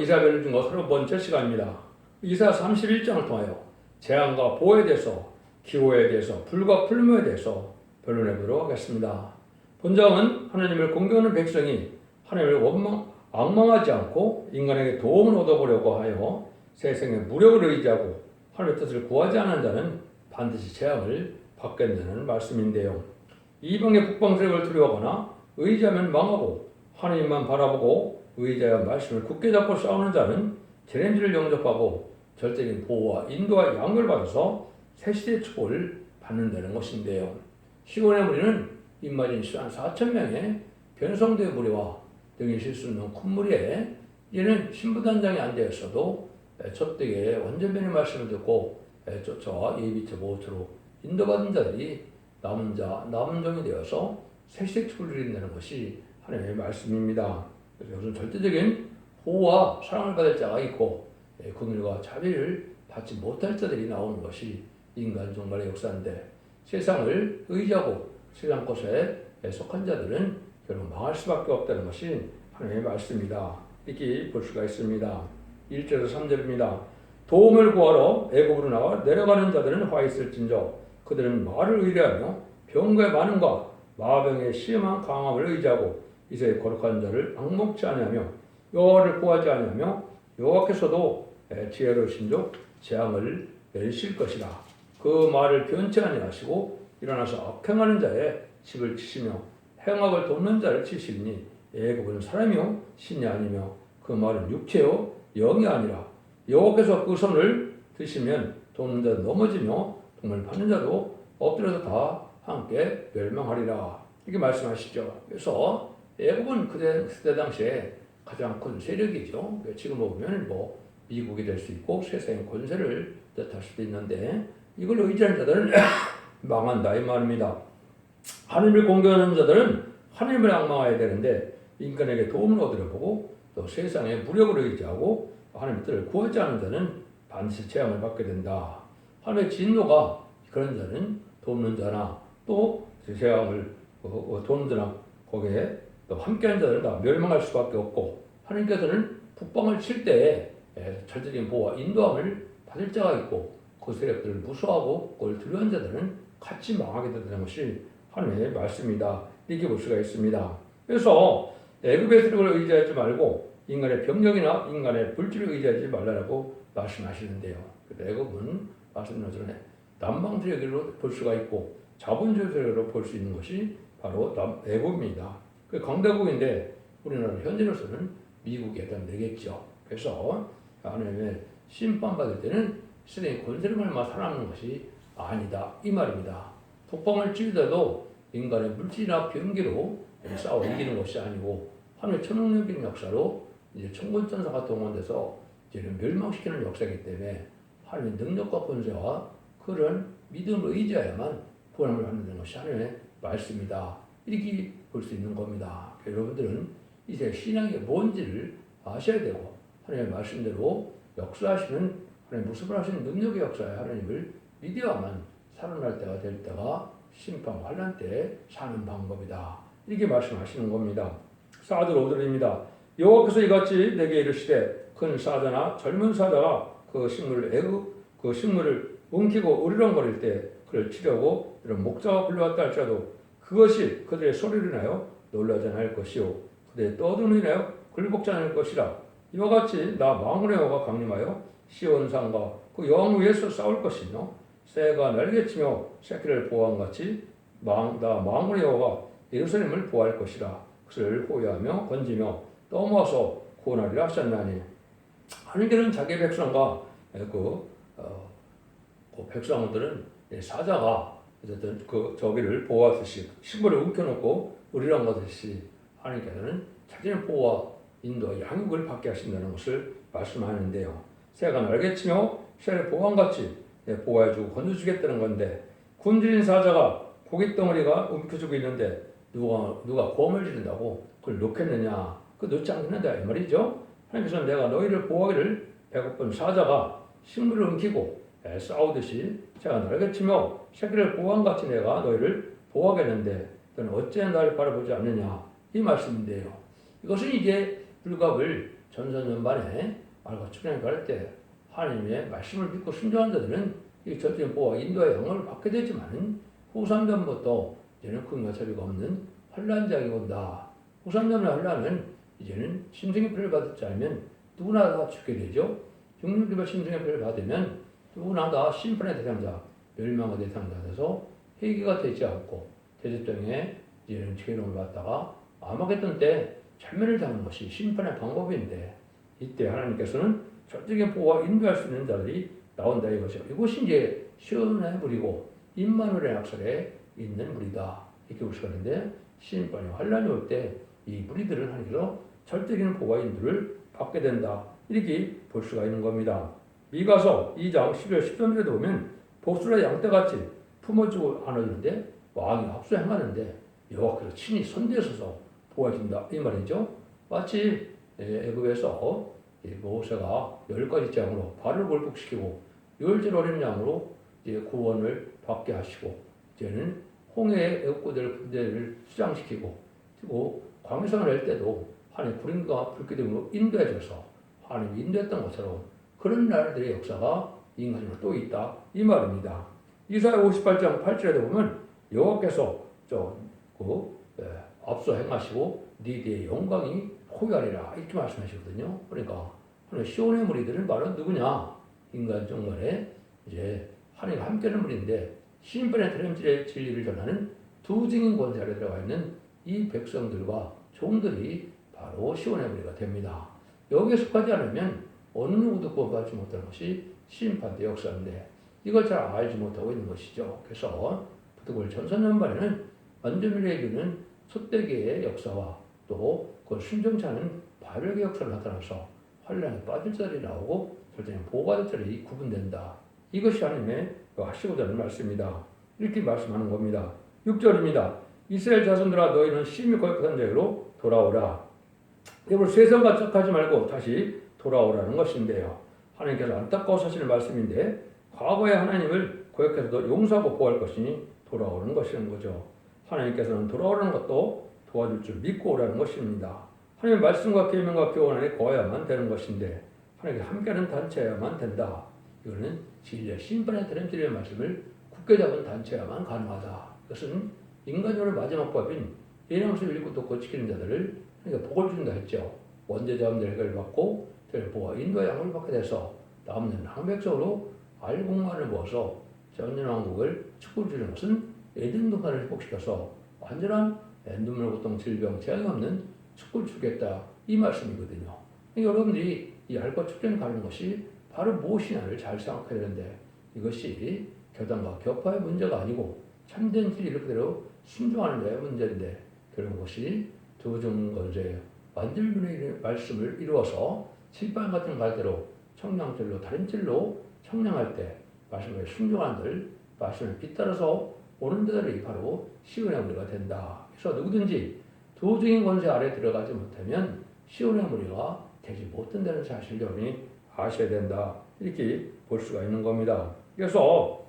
이사별을 준 거 30번째 시간입니다. 이사 31장을 통하여 재앙과 보호에 대해서, 기호에 대해서, 불과 풀무에 대해서 변론해 보도록 하겠습니다. 본장은 하나님을 공경하는 백성이 하나님을 악망하지 않고 인간에게 도움을 얻어보려고 하여 세상의 무력을 의지하고 하나님의 뜻을 구하지 않은 자는 반드시 재앙을 받게 된다는 말씀인데요. 이방의 북방 세력을 두려워하거나 의지하면 망하고 하나님만 바라보고 의지하여 말씀을 굳게 잡고 싸우는 자는 재림지를 영접하고 절대적인 보호와 인도와 양을 받아서 새시대의 축복을 받는다는 것인데요. 시온의 무리는 입맞은 한 4,000명의 변성도의 무리와 등이 실 수 있는 큰 무리에 이는 신부단장에 앉아있어도 젖되게 완전변의 말씀을 듣고 쫓아와 예비처 보호처로 인도받은 자들이 남은 종이 되어서 새시대 축복을 누린다는 것이 하나님의 말씀입니다. 그래서 이것은 절대적인 보호와 사랑을 받을 자가 있고 긍휼과 자비를 받지 못할 자들이 나오는 것이 인간 종말의 역사인데, 세상을 의지하고 세상 것에 속한 자들은 결국 망할 수밖에 없다는 것이 하나님의 말씀입니다. 이렇게 볼 수가 있습니다. 1절에서 3절입니다. 도움을 구하러 애굽으로 나와 내려가는 자들은 화 있을진저 그들은 말을 의뢰하며 병거의 많음과 마병의 심한 강함을 의지하고 이제 거룩한 자를 악먹지 아니하며 여호와를 구하지 아니하며 여호와께서도 지혜로우신 족 재앙을 내리실 것이라. 그 말을 변치 아니하시고 일어나서 악행하는 자의 집을 치시며 행악을 돕는 자를 치시니 애굽은 사람이요 신이 아니며 그 말은 육체요 영이 아니라. 여호와께서 그 손을 드시면 돕는 자도 넘어지며 도움을 받는 자도 엎드려서 다 함께 멸망하리라. 이렇게 말씀하시죠. 그래서 애굽은 그때 당시에 가장 큰 세력이죠. 지금 보면 미국이 될 수 있고 세상의 권세를 뜻할 수도 있는데, 이걸 의지하는 자들은 망한다 이 말입니다. 하나님을 공경하는 자들은 하나님을 악망해야 되는데 인간에게 도움을 얻으려고 또 세상의 무력을 의지하고 하나님의 뜻을 구하지 않는 자는 반드시 재앙을 받게 된다. 하나님의 진노가 그런 자는 돕는 자나 또 재앙을 돕는 자나 거기에 또 함께하는 자들은 다 멸망할 수밖에 없고, 하나님께서는 북방을 칠 때에 절대적인 보호와 인도함을 받을 자가 있고 그 세력들을 무수하고 그걸 두려워하는 자들은 같이 망하게 된다는 것이 하나님의 말씀이다. 이렇게 볼 수가 있습니다. 그래서 애굽의 세력을 의지하지 말고 인간의 병력이나 인간의 물질을 의지하지 말라고 말씀하시는데요. 애굽은 말씀드린 것처럼 남방 세력으로 볼 수가 있고 자본주의 세력으로 볼 수 있는 것이 바로 애굽입니다. 그 강대국인데 우리나라 현재로서는 미국에 해당되겠죠. 그래서 하나님의 심판받을 때는 스스로의 권세를 살아남는 것이 아니다 이 말입니다. 북방을 치더라도 인간의 물질이나 병기로 싸워 이기는 것이 아니고 하나님의 천억년적인 역사로 이제 천군천사가 동원돼서 이제는 멸망시키는 역사이기 때문에 하나님의 능력과 권세와 그런 믿음을 의지해야만 구원을 받는 것이 하나님의 말씀이다. 이렇게 볼 수 있는 겁니다. 여러분들은 이제 신앙이 뭔지를 아셔야 되고 하나님의 말씀대로 역사하시는 하나님 무섭을 하시는 능력의 역사에 하나님을 믿어야만 살아날 때가 될 때가 심판 환난 때 사는 방법이다. 이렇게 말씀하시는 겁니다. 4절 5절입니다. 여호와께서 이같이 내게 이르시되 큰 사자나 젊은 사자가 그 식물을 움키고 으르렁거릴 때 그를 치려고 이런 목자가 불러왔다 할지라도 그것이 그들의 소리를 인하여 놀라지 않을 것이요 그들의 떠듦을 인하여 굴복지 않을 것이라. 이와 같이 나 망군의 여호와가 강림하여 시온산과 그 여왕 위에서 싸울 것이며 새가 날개치며 새끼를 보호한 같이 나 망군의 여호와가 예루살렘을 보호할 것이라. 그것을 호위하며 건지며 떠모아서 구원하리라 하셨나니. 하나님께서는 자기 백성과 그 백성들은 사자가 어쨌든 저기를 보호하듯이 식물을 움켜놓고 으리렁거리듯이 하나님께서는 자신의 보호와 인도와 양육을 받게 하신다는 것을 말씀하는데요. 새가 날개치며 새를 보호한같이 보호해주고 건져주겠다는 건데, 굶주린 사자가 고깃덩어리가 움켜쥐고 있는데 누가 곰을 지른다고 그걸 놓겠느냐? 그거 놓지 않겠는다 이 말이죠. 하나님께서는 내가 너희를 보호하기를 배고픈 사자가 식물을 움키고 싸우듯이 새가 날개치며 새끼를 보호한같이 내가 너희를 보호하겠는데 너는 어째 나를 바라보지 않느냐 이 말씀인데요. 이것은 이제 불갑을 전선전반에 말과 출애굽에 갈 때 하나님의 말씀을 믿고 순종한 자들은 이 절대적인 보호와 인도의 영향을 받게 되지만 후3전부터 이제는 근과 자비가 없는 환란장이 온다. 후3전의 환란은 이제는 심승의 피를 받지 않으면 누구나 다 죽게 되죠. 육육기별 심승의 피를 받으면 누구나 다 심판의 대상자, 멸망의 대상자 돼서 회개가 되지 않고 대접장에 이제는 죄로움을 받다가 아마겟돈 때 참멸을 당하는 것이 심판의 방법인데 이때 하나님께서는 절대적인 보호와 인도할 수 있는 자들이 나온다 이것이요. 이것이 이제 시온의 무리고 임마누엘의 약속에 있는 무리다 이렇게 볼 수가 있는데 심판이 환란이 올 때 이 무리들은 하나님께서 절대적인 보호와 인도를 받게 된다 이렇게 볼 수가 있는 겁니다. 미가서 2장 12절 13절에도 보면 복수라 양떼같이 품어주고 안아주는데 왕이 합수 행하는데 여호와께서 친히 선대에 서서 보호해준다 이 말이죠. 마치 애굽에서 모세가 10가지 장으로 발을 굴복시키고 10절 어린 양으로 이제 구원을 받게 하시고 이제는 홍해의 애국고대를 군대를 수장시키고 그리고 광야성을 낼 때도 하나님 구름과 불기둥으로 인도해줘서 하나님이 인도했던 것처럼 그런 나라들의 역사가 인간으로 또 있다 이 말입니다. 이사야 58장 8절에도 보면 여호와께서 앞서 행하시고 네 뒤에 영광이 호유하리라 이렇게 말씀하시거든요. 그러니까 시온의 무리들은 바로 누구냐? 인간 정말에 이제 하나님과 함께하는 무리인데 심판의 다림질의 진리를 전하는 두 증인 권세 아래 들어가 있는 이 백성들과 종들이 바로 시온의 무리가 됩니다. 여기에 속하지 않으면 어느 누구도 구원받지 못하는 것이 심판의 역사인데 이걸 잘 알지 못하고 있는 것이죠. 그래서 부득을 전선전반에는 완전미래에 이르는 솥대기의 역사와 또 그 순정치 않은 발열의 역사를 나타나서 환란에 빠질 자들이 나오고 절대는 보호받을 자들이 구분된다. 이것이 하나님의 하시고자 하는 말씀입니다. 이렇게 말씀하는 겁니다. 6절입니다. 이스라엘 자손들아 너희는 심히 거역한 자로 돌아오라. 여러분 세상과 짝하지 말고 다시 돌아오라는 것인데요. 하나님께서 안타까워서 하시는 말씀인데 과거에 하나님을 거역해서도 용서하고 보호할 것이니 돌아오는 것이라는 거죠. 하나님께서는 돌아오라는 것도 도와줄 줄 믿고 오라는 것입니다. 하나님의 말씀과 계명과 교훈 안에 거해야만 되는 것인데 하나님께 함께하는 단체여야만 된다. 이거는 진리의 심판의 다림질의 말씀을 굳게 잡은 단체여야만 가능하다. 이것은 인간적으로 마지막 법인 예명서를 읽고 또 지키는 자들을 그러니까 복을 준다 했죠. 원죄자함들 해결을 받고 보호와 인도의 양을 받게 돼서 남는 항백적으로 알공간을 모아서 전전왕국을 축구를 주는 것은 에덴 동산을 회복시켜서 완전한 눈물, 고통, 질병, 재앙이 없는 축구를 주겠다 이 말씀이거든요. 여러분들이 이 알과 축전을 가는 것이 바로 무엇이냐를 잘 생각해야 되는데 이것이 교단과 격파의 문제가 아니고 참된 진리를 그대로 순종하는 데의 문제인데 그런 것이 두중건조의 완전분의 말씀을 이루어서 칠판 같은 갈대로 청량질로 다림질로 청량할 때 말씀에 순종한들 말씀을 뒤따라서 오는 자들이 바로 시온의 무리가 된다. 그래서 누구든지 두중인 권세 아래 들어가지 못하면 시온의 무리가 되지 못한다는 사실을 여러분이 아셔야 된다. 이렇게 볼 수가 있는 겁니다. 그래서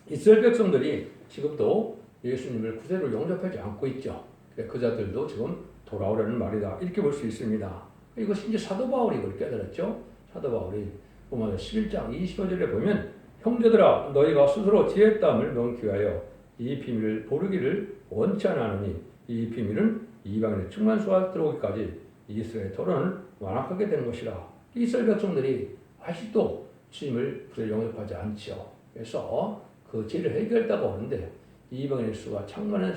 이스라엘 백성들이 지금도 예수님을 구세로 영접하지 않고 있죠. 그 자들도 지금 돌아오라는 말이다. 이렇게 볼 수 있습니다. 이것이 이제 사도 바울이 그걸 깨달았죠. 사도 바울이 로마서 11장 25절에 보면 형제들아 너희가 스스로 지혜의 땀을 명기 위하여 이 비밀을 모르기를 원치 않으니 이 비밀은 이방인의 충만수가 들어오기까지 이스라엘 토론을 완악하게 된 것이라. 이스라엘 백성들이 아직도 주님을 구세로 영접하지 않지요. 그래서 그 죄를 해결했다고 하는데 이방인의 수가 천만에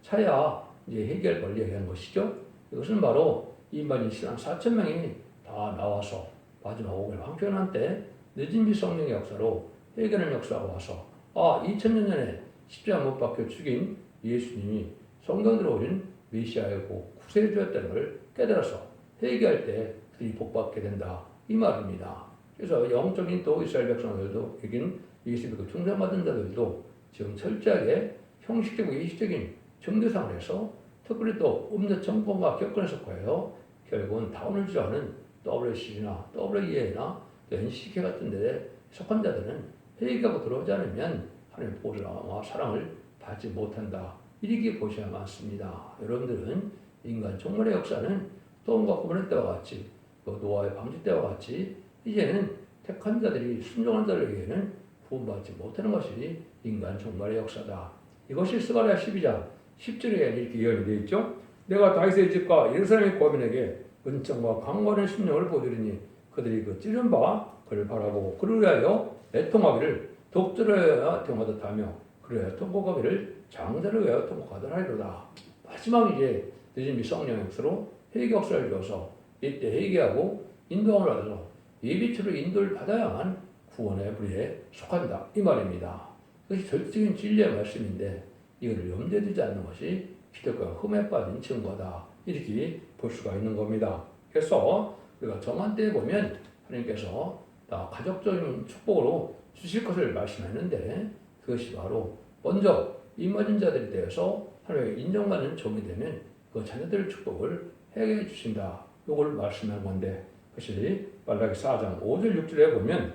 차야 이제 해결 권리에 한 것이죠. 이것은 바로 이방인 신앙 4,000명이 다 나와서 마지막 오길 황폐한 때 늦은 비 성령의 역사로 해결하는 역사가 와서 2000년 전에 십자가 못 박혀 죽인 예수님이 성경으로 오신 메시아이고 구세주였다는 걸 깨달아서 회개할 때 그들이 복받게 된다 이 말입니다. 그래서 영적인 또 이스라엘 백성들도 이긴 예수님께 충성받은 자들도 지금 철저하게 형식적이고 예식적인 정대상을 해서 특별히 또 음료 정권과 격건에 속하여 결국은 다운을 주하는 WC나 WEA나 NCK 같은 데 속한 자들은 회개하고 들어오지 않으면 하나님의 보호와 사랑을 받지 못한다. 이렇게 보셔야 맞습니다. 여러분들은 인간 종말의 역사는 소돔과 고모라 때와 같이 또 노아의 방주 때와 같이 이제는 택한 자들이 순종한 자들에게는 구원받지 못하는 것이 인간 종말의 역사다. 이것이 스가랴 12장 10절에 이렇게 예언이 되어 있죠. 내가 다윗의 집과 예루살렘의 고민에게 은총과 강건한 심령을 보여주리니 그들이 그 찌른 바 그를 바라보고 그를 위하여 애통하기를 독들어야 통하듯 하며 그를 통곡하기를 장자를 위하여 통곡하듯 하리로다. 마지막 이제 늦은 성령 역사로 회개 역사를 줘서 이때 회개하고 인도함을 받아서 예비처로 인도를 받아야만 구원의 부리에 속한다 이 말입니다. 그것이 절대적인 진리의 말씀인데 이거를 염두에 두지 않는 것이 기독교가 흠에 빠진 증거다 이렇게 볼 수가 있는 겁니다. 그래서 우리가 정한 때에 보면 하나님께서 다 가족적인 축복으로 주실 것을 말씀했는데 그것이 바로 먼저 임하진 자들에 대해서 하나님의 인정받는 종이 되면 그 자녀들의 축복을 해결해 주신다. 이걸 말씀한 건데 그것이 말라기 4장 5절 6절에 보면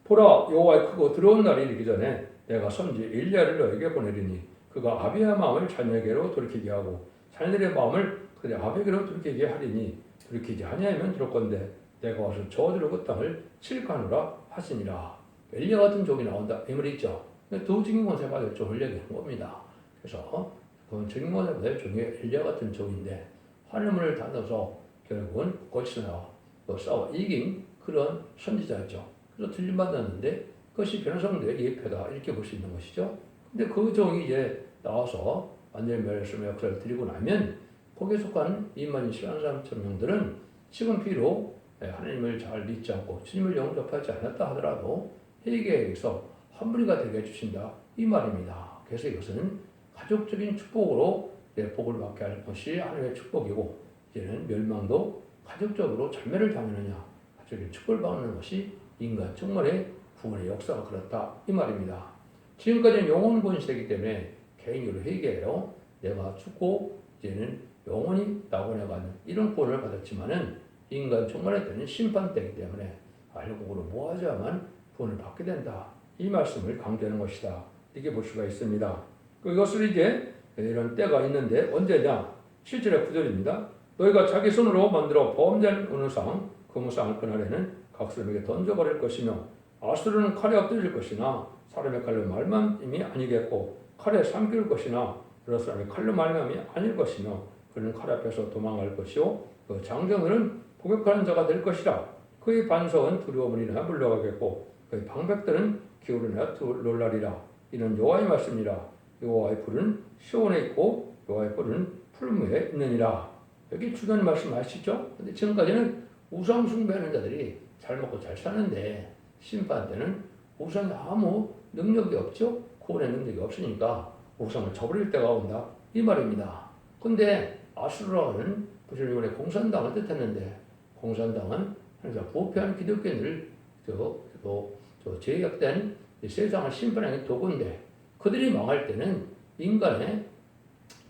보라 여호와의 크고 더러운 날이 이르기 전에 내가 선지 엘리야를 너에게 보내리니 그가 아비의 마음을 자녀에게로 돌이키게 하고 자녀들의 마음을 그들의 아비에게로 돌이키게 하리니 돌이키지 아니하면 들었건대 내가 와서 저주로 그 땅을 칠하노라 하시니라. 엘리야 같은 종이 나온다 이 말이 있죠. 두 증인권세 받을 종을 얘기하는 겁니다. 그래서 그 증인권세 받을 종이 엘리야 같은 종인데 하늘문을 닫아서 결국은 거치나 또 싸워 이긴 그런 선지자였죠. 그래서 들림받았는데 그것이 변호성들의 예표다 이렇게 볼 수 있는 것이죠. 근데 그 종이 이제 나와서 완전히 멸했음의 역사를 드리고 나면 거기에 속한 이만희 싫어하는 사람들은 지금 비록 하나님을 잘 믿지 않고 주님을 영접하지 않았다 하더라도 회개에서 한무리가 되게 해주신다 이 말입니다. 그래서 이것은 가족적인 축복으로 복을 받게 할 것이 하나님의 축복이고 이제는 멸망도 가족적으로 절멸을 당하느냐 가족의 축복을 받는 것이 인간 정말의 구원의 역사가 그렇다 이 말입니다. 지금까지는 영혼 권세이기 때문에 개인으로 회개해요. 내가 죽고 이제는 영원히 낙원에 가는 이런 구원을 받았지만은 인간 정말의 때는 심판 때이기 때문에 알곡으로 모아져야만 구원을 받게 된다. 이 말씀을 강조하는 것이다. 이렇게 볼 수가 있습니다. 이것을 이제 이런 때가 있는데 언제냐? 7절의 9절입니다. 너희가 자기 손으로 만들어 범죄한 은우상, 금우상을 그날에는 각 사람에게 던져버릴 것이며 아수르는 칼에 엎드릴 것이나 사람의 칼로 말만임이 아니겠고 칼에 삼킬 것이나 여러 사람의 칼로 말만임이 아닐 것이며 그는 칼 앞에서 도망갈 것이요 그 장정들은 공격하는 자가 될 것이라. 그의 반석은 두려움을 인하여 물러가겠고 그의 방백들은 기울을 인하여 놀라리라. 이는 여호와의 말씀이라. 여호와의 불은 시온에 있고 여호와의 뿔은 풀무에 있느니라. 여기 중요한 말씀 아시죠? 근데 지금까지는 우상 숭배하는 자들이 잘 먹고 잘 사는데 심판 때는 우상이 아무 능력이 없죠? 구원의 능력이 없으니까 우상을 저버릴 때가 온다 이 말입니다. 근데 아수르라는 부처님의 공산당을 뜻했는데 공산당은 항상 부패한 기독교인을 제약된 세상을 심판하는 도구인데 그들이 망할 때는 인간의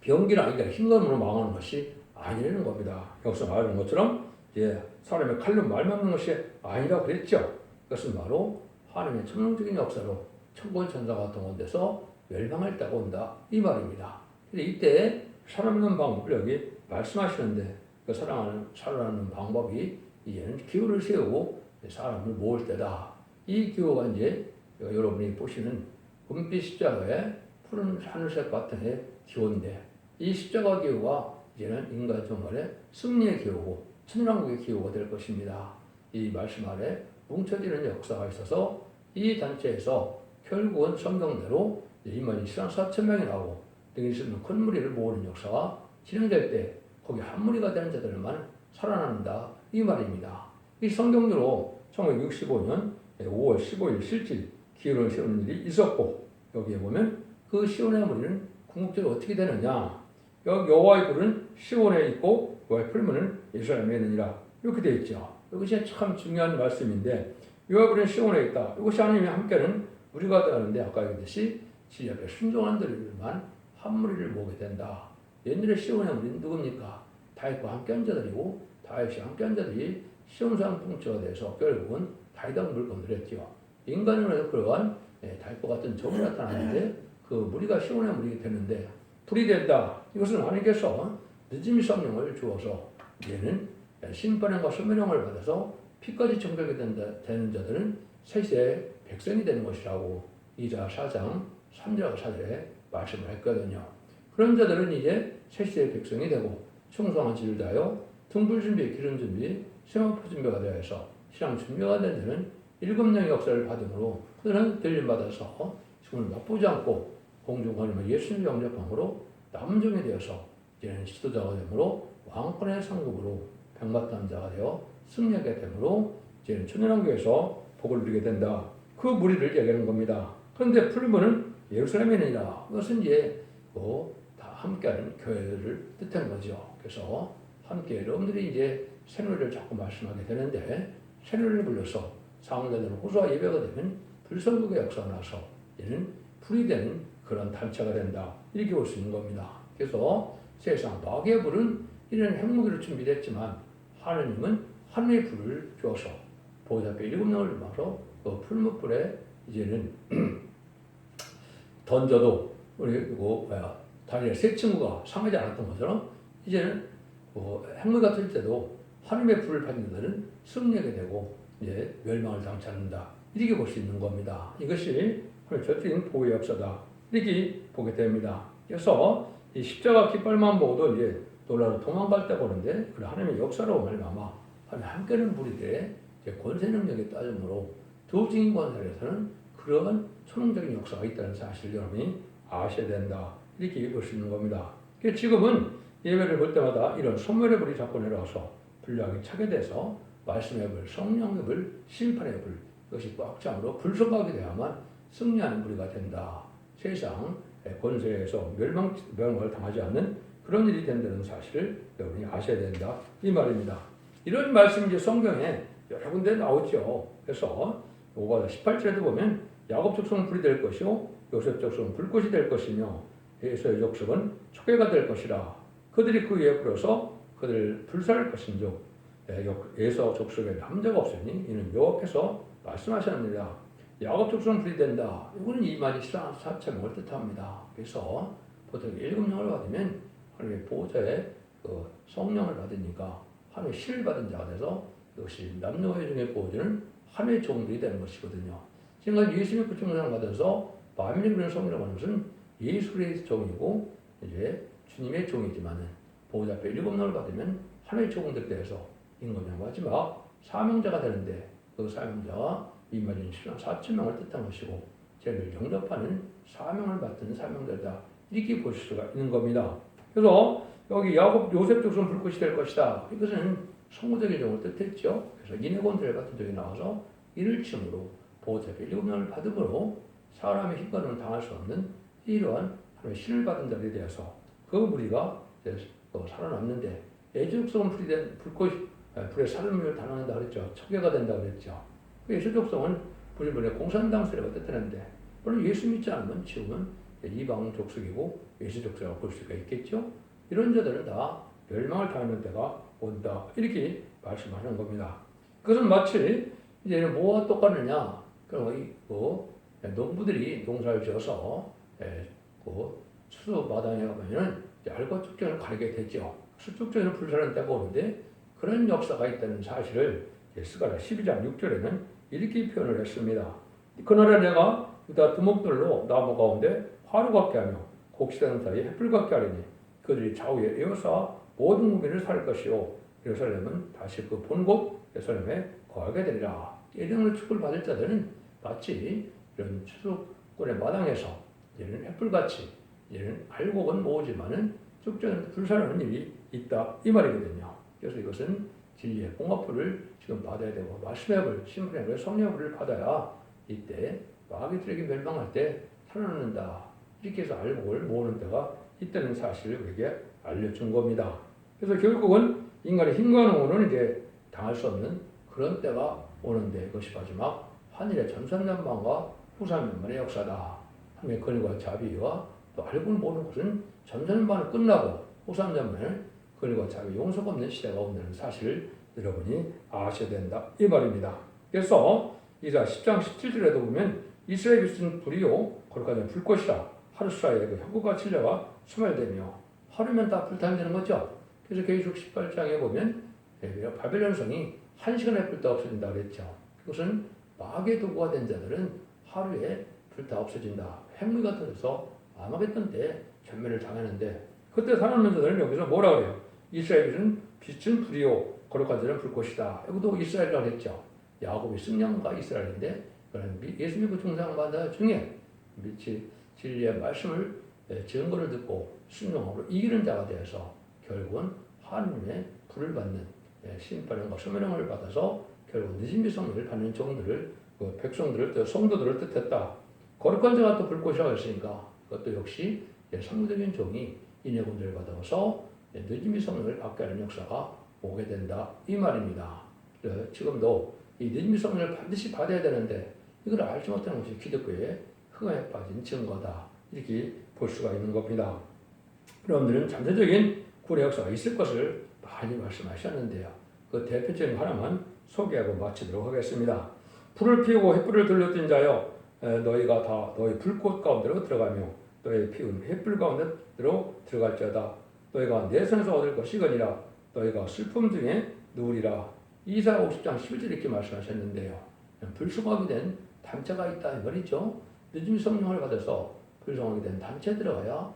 병기나 힘감으로 망하는 것이 아니라는 겁니다. 여기서 말하는 것처럼 이제 사람의 칼로 말맞는 것이 아니라 그랬죠. 그것은 바로 하나님의 천능적인 역사로 천군 천사가 동원돼서 멸망할 때가 온다 이 말입니다. 근데 이때 살아가는 방법을 여기 말씀하시는데 그 살아가는 방법이 이제는 기호를 세우고 사람을 모을 때다. 이 기호가 이제 여러분이 보시는 금빛 십자가의 푸른 하늘색 같은 기호인데 이 십자가 기호가 이제는 인간 정말의 승리의 기호고 천왕국의 기호가 될 것입니다. 이 말씀 아래 뭉쳐지는 역사가 있어서 이 단체에서 결국은 성경대로 2만 4천 명이 나오고 등이 쓰는 큰 무리를 모으는 역사가 진행될 때 거기 한 무리가 되는 자들만 살아난다 이 말입니다. 이 성경으로 1965년 5월 15일 실질 기회를 세우는 일이 있었고 여기에 보면 그 시온의 무리는 궁극적으로 어떻게 되느냐 여기 여호와의 불은 시온에 있고 여호와의 풀무는 예루살렘에 있느니라 이렇게 되어 있죠. 이것이 참 중요한 말씀인데 여호와의 불은 시온에 있다. 이것이 하나님이 함께는 우리가 되는데 아까 얘기했듯이 지역에 순종한 자들만 한 무리를 모으게 된다. 옛날에 시온의 무리는 누굽니까? 다윗과 함께한 자들이고 다윗이 함께한 자들이 시온산 풍처가 돼서 결국은 다윗왕 물건을 했죠. 인간으로 그러한 다윗과 같은 적이 나타나는데 그 무리가 시온의 무리가 되는데 불이 된다. 이것은 하나님께서 늦음이 성령을 주어서 이제는 심판형과 소멸형을 받아서 피까지 정결이 되는 자들은 셋의 백성이 되는 것이라고 이사 4장 3절 4절에 말씀을 했거든요. 그런 자들은 이제 셋의 백성이 되고 충성한 지를 다하여 등불 준비, 기름 준비, 세마포 준비가 되어서 신앙 준비가 된 자는 7명 역사를 받음으로 그들은 들림받아서 지금은 맛보지 않고 공중하나님의 예수님 영접함으로 남종이 되어서 이제는 지도자가 되므로 왕권의 상급으로 백마탄 자가 되어 승리하게 되므로 이제는 천연왕국에서 복을 누리게 된다. 그 무리를 얘기하는 겁니다. 그런데 풀무는 예루살렘이니라. 그것은 이제 다 함께하는 교회를 뜻하는 거죠. 그래서 함께 여러분들이 이제 새누리를 자꾸 말씀하게 되는데 새누리를 불러서 상대되는 호소와 예배가 되면 불성국의 역사가 나서 얘는 불이 되는 그런 단체가 된다. 이렇게 볼 수 있는 겁니다. 그래서 세상 마귀의 불은 이런 핵무기로 준비됐지만 하느님은 하늘의 불을 주어서 보호자 앞에 7명을 말어 그 풀무불에 이제는 던져도 그리고 다니엘 세 친구가 상하지 않았던 것처럼 이제는 핵무기가 틀 때도 하나님의 불을 받는 자들은 승리하게 되고 이제 멸망을 당치 않는다. 이렇게 볼 수 있는 겁니다. 이것이 하나님의 절대적인 보호의 역사다. 이렇게 보게 됩니다. 그래서 이 십자가 깃발만 보고도 이제 놀라로 도망갈 때 보는데 그 하나님의 역사로 말미암아 하나님 함께하는 무리들의 권세 능력에 따름으로 도증인 권세에서는 그런 초능적인 역사가 있다는 사실을 여러분이 아셔야 된다. 이렇게 볼 수 있는 겁니다. 그래서 지금은 예배를 볼 때마다 이런 소멸의 불이 자꾸 내려와서 불량이 차게 돼서 말씀의 불, 성령의 불, 심판의 불 이것이 꽉 참으로 불성하게 되야만 승리하는 무리가 된다. 세상 권세에서 멸망을 당하지 않는 그런 일이 된다는 사실을 여러분이 아셔야 된다. 이 말입니다. 이런 말씀이 이제 성경에 여러 군데 나오죠. 그래서 5과 18절에도 보면 야곱 족속은 불이 될 것이요 요셉 족속은 불꽃이 될 것이며 에서의 족속은 초계가 될 것이라. 그들이 그 위에 불어서 그들을 불살할 것인즉 에서 족속에 남자가 없으니 이는 여호와께서 말씀하셨느니라. 야곱 족속은 불이 된다. 이거는 이만희 4,000명을 뜻합니다. 그래서 보통 7명을 받으면 하나님의 보호자의 그 성령을 받으니까 하나님의 신을 받은 자가 돼서 이것이 남녀의 중에 보호자는 하나님의 종들이 되는 것이거든요. 지금까지 예수님의 구속을 받아서 만민을 부르는 성령을 받는 것은 예수 그리스도의 종이고 이제 주님의 종이지만은 보호자 앞에 7명을 받으면 하나님의 종들 대해서 인간의 마지막 사명자가 되는데 그 사명자가 이만희 신랑 4,000명을 뜻한 것이고 죄를 영접하는 사명을 받는 사명자다. 이렇게 볼 수가 있는 겁니다. 그래서 여기 야곱 요셉 족속은 불꽃이 될 것이다. 이것은 성구적인 종을 뜻했죠. 그래서 인해곤들 같은 적이 나와서 이를 칭으로 보호자 앞에 7명을 받음으로 사람의 힘과는 당할 수 없는 이러한 하나님의 신을 받은 자들에 대해서 그 무리가 살아남는데 예수족성은 불에 살음을 당한다 그랬죠. 척외가 된다 그랬죠. 그 예수족성은 불에 공산당세라고 뜻하는데 물론 예수 믿지 않으면 지금은 이방 족속이고 예수족속이라고 볼 수가 있겠죠. 이런 자들은 다 멸망을 당하는 때가 온다. 이렇게 말씀하는 겁니다. 그것은 마치 이제 뭐와 똑같느냐. 그럼 농부들이 농사를 지어서 추수마당에 가면은 알과 축전을 가리게 되죠. 축전은 불사는 때가 오는데 그런 역사가 있다는 사실을 스가랴 12장 6절에는 이렇게 표현을 했습니다. 그날에 내가 유다 두목들로 나무 가운데 화루 같게 하며 곡식하는 사이에 햇불 같게 하리니 그들이 좌우에 에워싸 모든 국민을 살 것이요 예루살렘은 다시 그 본곳 예루살렘에 거하게 되리라. 예정을 축을 받을 자들은 마치 이런 추수꾼의 마당에서 얘는 햇불같이 얘는 알곡은 모으지만은 축전은 불사르는 일이 있다 이 말이거든요. 그래서 이것은 진리의 봉합불을 지금 받아야 되고 말씀의 불, 신분의 불, 성령의 불을 받아야 이때 마귀들에게 멸망할 때 살아남는다. 이렇게 해서 알곡을 모으는 때가 있다는 사실을 우리에게 알려준 겁니다. 그래서 결국은 인간의 힘과 노고는 이제 당할 수 없는 그런 때가 오는데 그것이 마지막 환일의 전선전반과 후사면만의 역사다. 하나님의 권위와 자비와 또 알고를 모르는 것은 전선전반은 끝나고 후사면만은 권위와 자비 용서가 없는 시대가 온다는 사실을 여러분이 아셔야 된다. 이 말입니다. 그래서 이사 10장 17절에도 보면 이스라엘 빛은 불이요 거룩하는 불꽃이라 하루 사이에 그 혁우가 칠려가 소멸되며 하루면 다 불타는 거죠. 그래서 계시록 18장에 보면 바벨론 성이 1시간에 불타 없어진다 그랬죠. 그것은 마귀의 도구가 된 자들은 하루에 불타 없어진다. 핵무기가 터져서 아마겟돈 때 전멸을 당하는데 그때 살아남는 자들은 여기서 뭐라 그래요? 이스라엘은 빛은 불이요 거룩한 자는 불꽃이다. 여기도 이스라엘이라고 했죠. 야곱이 승령과 이스라엘인데 그런 예수 믿고 중상받은 중에 진리의 말씀을 증거를 듣고 순종으로 이기는 자가 되어서 결국은 하나님의 불을 받는 심판과 소멸형을 받아서 결국 늦은 비성을 받는 종들을 그 백성들을 또 성도들을 뜻했다. 거룩한 자가 또 불꽃이라고 했으니까 그것도 역시 상대적인 종이 인해군주를 받아서 늦은 비성을 받게 하는 역사가 오게 된다 이 말입니다. 지금도 이 늦은 비성을 반드시 받아야 되는데 이걸 알지 못하는 것이 기독교의 흑암에 빠진 증거다 이렇게 볼 수가 있는 겁니다. 여러분들은 잠재적인 구원의 역사가 있을 것을 많이 말씀하셨는데요. 그 대표적인 하나만 소개하고 마치도록 하겠습니다. 불을 피우고 횃불을 들려뜬 자여 너희가 다 너희 불꽃 가운데로 들어가며 너희 피운 횃불 가운데로 들어갈지어다. 너희가 내 손에서 얻을 것이거니라. 너희가 슬픔 중에 누우리라. 이사야 50장 11절 이렇게 말씀하셨는데요. 불성하게 된 단체가 있다 이 말이죠. 늦은 성령을 받아서 불성하게 된 단체에 들어가야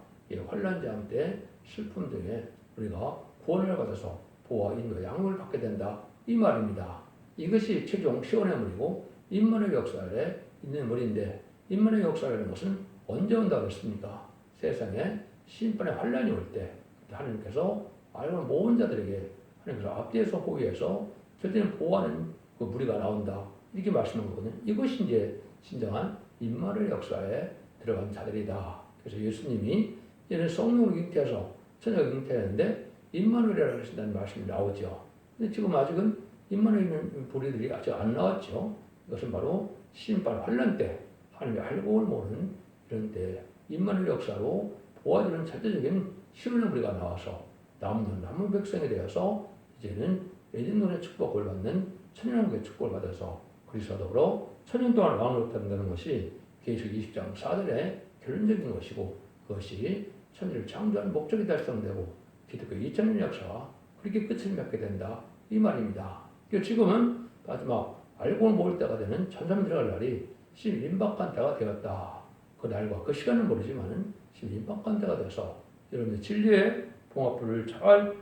환난자함 때 슬픔 중에 우리가 구원을 받아서 보호와 인도 양육을 받게 된다 이 말입니다. 이것이 최종 시온의 물이고 임마누엘 역사에 있는 물인데 임마누엘 역사라는 것은 언제 온다고 했습니까? 세상에 심판의 환난이 올 때 하나님께서 알고 모든 자들에게 하나님께서 앞뒤에서 호위해서 절대는 보호하는 그 무리가 나온다 이렇게 말씀한 거거든요. 이것이 이제 진정한 임마누엘 역사에 들어간 자들이다. 그래서 예수님이 이제는 성령을 잉태해서 천국을 잉태했는데 임마누엘이라고 하신다는 말씀이 나오죠. 근데 지금 아직은 임마누엘 있는 부리들이 아직 안 나왔죠. 이것은 바로 심판 환난 때 하나님의 알고 모르는 이런 때 임마누엘 역사로 보아주는 절대적인 신혼의 무리가 나와서 남은 백성이 되어서 이제는 에덴론의 축복을 받는 천년왕국의 축복을 받아서 그리스도와 더불어 천년 동안 왕으로 탄다는 것이 계시록 20장 4절의 결론적인 것이고 그것이 천지를 창조하는 목적이 달성되고 기독교 2000년 역사가 그렇게 끝을 맺게 된다 이 말입니다. 지금은 마지막 알고 모를 때가 되는 천삼 들어갈 날이 임박한 때가 되었다. 그 날과 그 시간은 모르지만 임박한 때가 돼서 여러분들 진리의 봉합부를 잘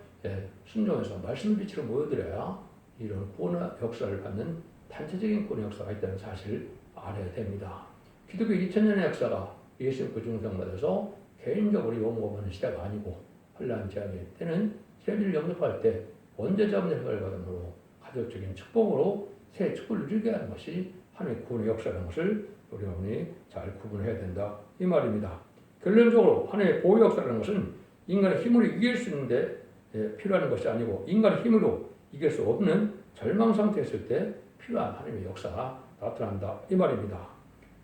순종해서 말씀 빛으로 모여드려야 이런 구원의 역사를 받는 단체적인 구원의 역사가 있다는 사실을 알아야 됩니다. 기독교 2000년의 역사가 예수 그 중생받아서 개인적으로 용업하는 시대가 아니고 환난 재앙의 때는 세비를 영접할 때 원죄 자문의 해결을 받음으로 가족적인 축복으로 새 축복을 누리게 하는 것이 하나님의 구원의 역사라는 것을 우리 어머니 잘 구분해야 된다 이 말입니다. 결론적으로 하나님의 보호 역사라는 것은 인간의 힘으로 이길 수 있는데 필요한 것이 아니고 인간의 힘으로 이길 수 없는 절망 상태에 있을 때 필요한 하나님의 역사가 나타난다 이 말입니다.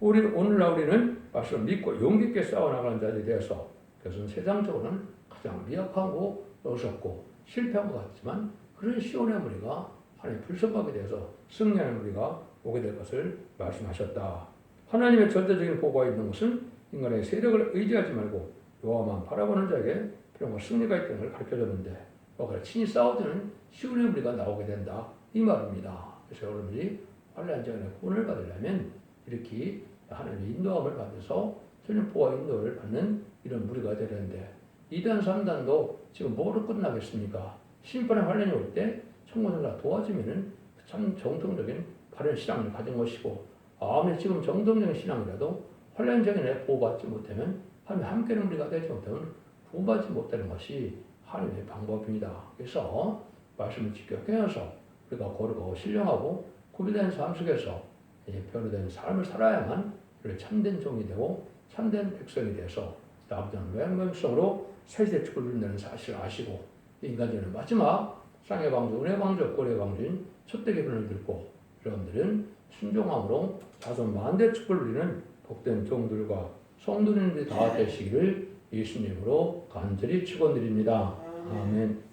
오늘날 우리는 말씀을 믿고 용기 있게 싸워나가는 자들이 되어서 그것은 세상적으로는 가장 미약하고 어설프고 실패한 것 같지만 그런 시온의 무리가 하나님의 불성하게 되어서 승리하는 무리가 오게 될 것을 말씀하셨다. 하나님의 절대적인 보호가 있는 것은 인간의 세력을 의지하지 말고 여호와만 바라보는 자에게 필요한 승리가 있다는 걸 가르쳐줬는데 그걸 친히 싸우는 시온의 무리가 나오게 된다 이 말입니다. 그래서 여러분들이 환난 장에 구원을 받으려면 이렇게 하나님의 인도함을 받아서 전혀 보호와 인도를 받는 이런 무리가 되는데 2단 3단도 지금 뭐로 끝나겠습니까? 심판의 환난이 올 때 청구자가 도와주면은 참 정통적인 바른 신앙을 가진 것이고 아무리 지금 정통적인 신앙이라도 환난 장에 보호받지 못하면 하나님 함께는 우리가 되지 못하면 구원받지 못하는 것이 하나님의 방법입니다. 그래서 말씀을 지켜서 우리가 거룩하고 신령하고 구비된 삶 속에서 변화된 삶을 살아야만 참된 종이 되고 참된 백성이 돼서 아버지는 외양명성으로 세세 축을 누린다는 사실을 아시고 인간적인 마지막 쌍의 방주, 은혜 방주, 고래 방주인 첫대의 변을 들고 여러분들은 순종함으로 자손 만대 축을 누리는 복된 종들과 성도님들이 다 되시기를 예수님으로 간절히 축원드립니다. 아멘.